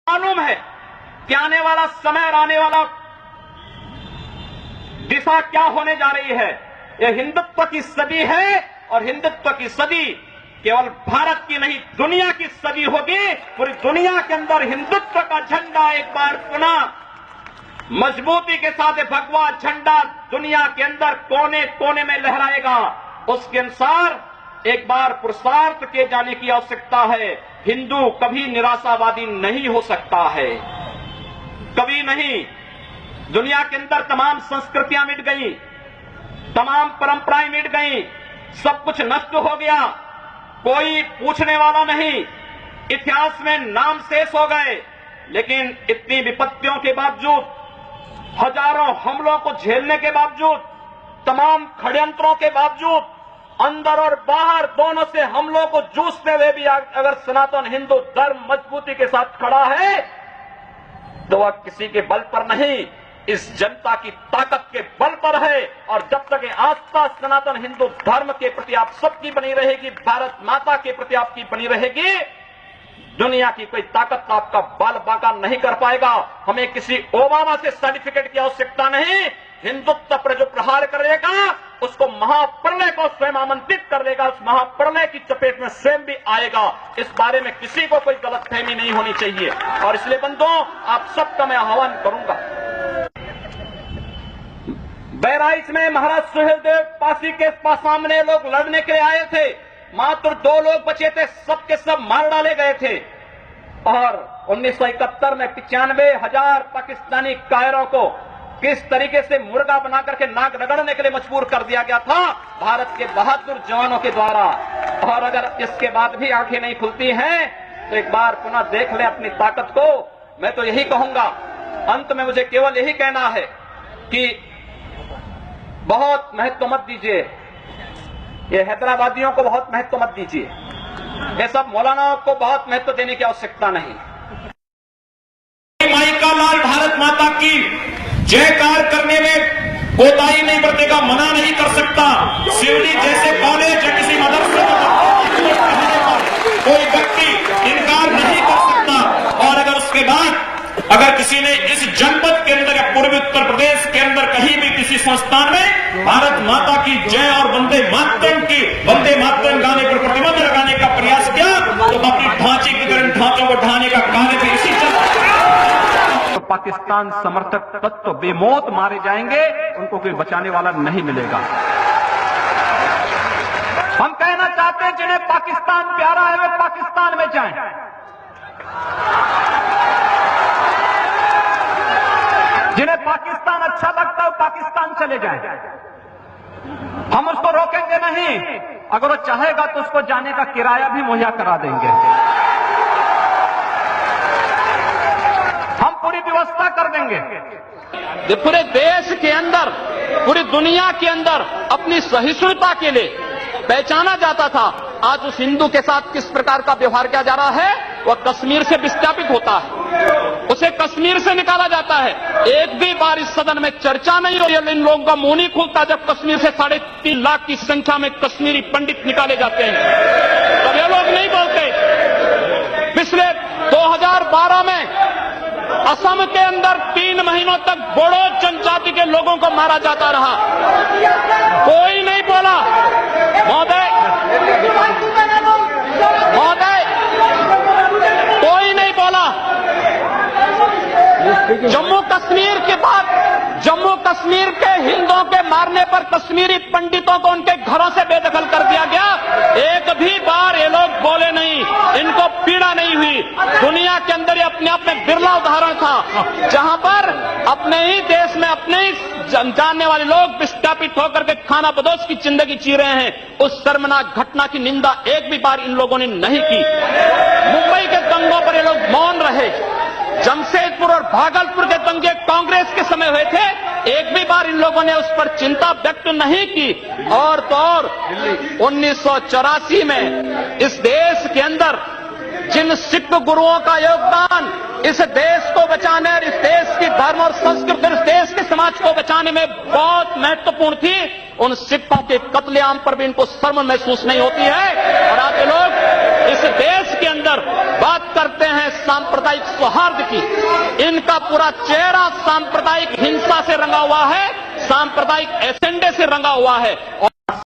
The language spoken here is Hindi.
मालूम है कि आने वाला समय और आने वाला दिशा क्या होने जा रही है। यह हिंदुत्व की सदी है और हिंदुत्व की सदी केवल भारत की नहीं दुनिया की सदी होगी। पूरी दुनिया के अंदर हिंदुत्व का झंडा एक बार पुनः मजबूती के साथ भगवा झंडा दुनिया के अंदर कोने कोने में लहराएगा। उसके अनुसार एक बार पुरुषार्थ किए जाने की आवश्यकता है। हिंदू कभी निराशावादी नहीं हो सकता है, कभी नहीं। दुनिया के अंदर तमाम संस्कृतियां मिट गई, तमाम परंपराएं मिट गई, सब कुछ नष्ट हो गया, कोई पूछने वाला नहीं, इतिहास में नाम शेष हो गए। लेकिन इतनी विपत्तियों के बावजूद, हजारों हमलों को झेलने के बावजूद, तमाम षड्यंत्रों के बावजूद, अंदर और बाहर दोनों से हमलों को जूझते हुए भी अगर सनातन हिंदू धर्म मजबूती के साथ खड़ा है तो वह किसी के बल पर नहीं, इस जनता की ताकत के बल पर है। और जब तक ये आस्था सनातन हिंदू धर्म के प्रति आप सबकी बनी रहेगी, भारत माता के प्रति आपकी बनी रहेगी, दुनिया की कोई ताकत आपका बाल बांका नहीं कर पाएगा। हमें किसी ओबामा से सर्टिफिकेट की आवश्यकता नहीं। हिंदुत्व पर जो प्रहार करेगा उसको महाप्रलय को स्वयं आमंत्रित कर देगा, उस महाप्रलय की चपेट में स्वयं भी आएगा। इस बारे में किसी को कोई गलतफहमी नहीं होनी चाहिए। और इसलिए बंधुओं, आप सबका मैं आह्वान करूंगा। बहराइच में महाराज सुहेलदेव पासी के सामने लोग लड़ने के लिए आए थे, मात्र 2 लोग बचे थे, सबके सब मार डाले गए थे। और 1971 में 95,000 पाकिस्तानी कायरों को किस तरीके से मुर्गा बना करके नाक रगड़ने के लिए मजबूर कर दिया गया था भारत के बहादुर जवानों के द्वारा। और अगर इसके बाद भी आंखें नहीं खुलती हैं तो एक बार पुनः देख लें अपनी ताकत को। मैं तो यही कहूंगा, अंत में मुझे केवल यही कहना है कि बहुत महत्व मत दीजिए, ये हैदराबादियों को बहुत महत्व मत दीजिए, ये सब मौलानाओं को बहुत महत्व देने की आवश्यकता नहीं। माई का लाल भारत माता की जयकार करने में कोताही नहीं बरतेगा, मना नहीं कर सकता। शिवली जैसे कॉलेज या किसी मदरसे में कोई व्यक्ति इनकार नहीं कर सकता। और अगर उसके बाद अगर किसी ने इस जनपद के अंदर या पूर्वी उत्तर प्रदेश के अंदर कहीं भी किसी संस्थान में भारत माता की जय और वंदे मातरम गाने पर प्रतिबंध लगाने का प्रयास किया तो अपनी ढांचीकरण ढांचों को ढाने का कार्य भी इसी तो पाकिस्तान समर्थक तत्व बेमौत मारे जाएंगे, उनको कोई बचाने वाला नहीं मिलेगा। हम कहना चाहते हैं जिन्हें पाकिस्तान प्यारा है वे पाकिस्तान में जाएं। जिन्हें पाकिस्तान अच्छा लगता है वो पाकिस्तान चले जाएं। हम उसको रोकेंगे नहीं, अगर वो चाहेगा तो उसको जाने का किराया भी मुहैया करा देंगे, हम पूरी व्यवस्था कर देंगे। पूरे देश के अंदर, पूरी दुनिया के अंदर अपनी सहिष्णुता के लिए पहचाना जाता था, आज उस हिंदू के साथ किस प्रकार का व्यवहार किया जा रहा है वह कश्मीर से विस्थापित होता है, उसे कश्मीर से निकाला जाता है। एक भी बार इस सदन में चर्चा नहीं हो रही, इन लोगों का मुंह नहीं खुलता जब कश्मीर से 3.5 लाख की संख्या में कश्मीरी पंडित निकाले जाते हैं, तब ये लोग नहीं बोलते। पिछले 2012 में असम के अंदर 3 महीनों तक बोडो जनजाति के लोगों को मारा जाता रहा, कोई नहीं बोला। महोदय, कोई नहीं बोला। जम्मू कश्मीर के बाद जम्मू कश्मीर के हिंदुओं के मारने पर कश्मीरी पंडितों को उनके घरों से बेदखल कर दिया गया, एक भी बार ये लोग बोले नहीं, इनको पीड़ा नहीं हुई। दुनिया के अंदर ये अपने आप में बिरला उदाहरण था जहां पर अपने ही देश में अपने ही जानने वाले लोग विस्थापित होकर के खाना बदोश की जिंदगी जी रहे हैं। उस शर्मनाक घटना की निंदा एक भी बार इन लोगों ने नहीं की। मुंबई के दंगों पर ये लोग मौन रहे, जमशेदपुर और भागलपुर के दंगे कांग्रेस के समय हुए थे, एक भी बार इन लोगों ने उस पर चिंता व्यक्त नहीं की। और तो और 1984 में इस देश के अंदर जिन सिख गुरुओं का योगदान इस देश को बचाने और इस देश की धर्म और संस्कृति, इस देश के समाज को बचाने में बहुत महत्वपूर्ण थी, उन सिखों के कत्लेआम पर भी इनको शर्म महसूस नहीं होती है। और आज लोग इस देश के अंदर बात करते हैं सांप्रदायिक सौहार्द की। इनका पूरा चेहरा सांप्रदायिक हिंसा से रंगा हुआ है, सांप्रदायिक एजेंडे से रंगा हुआ है।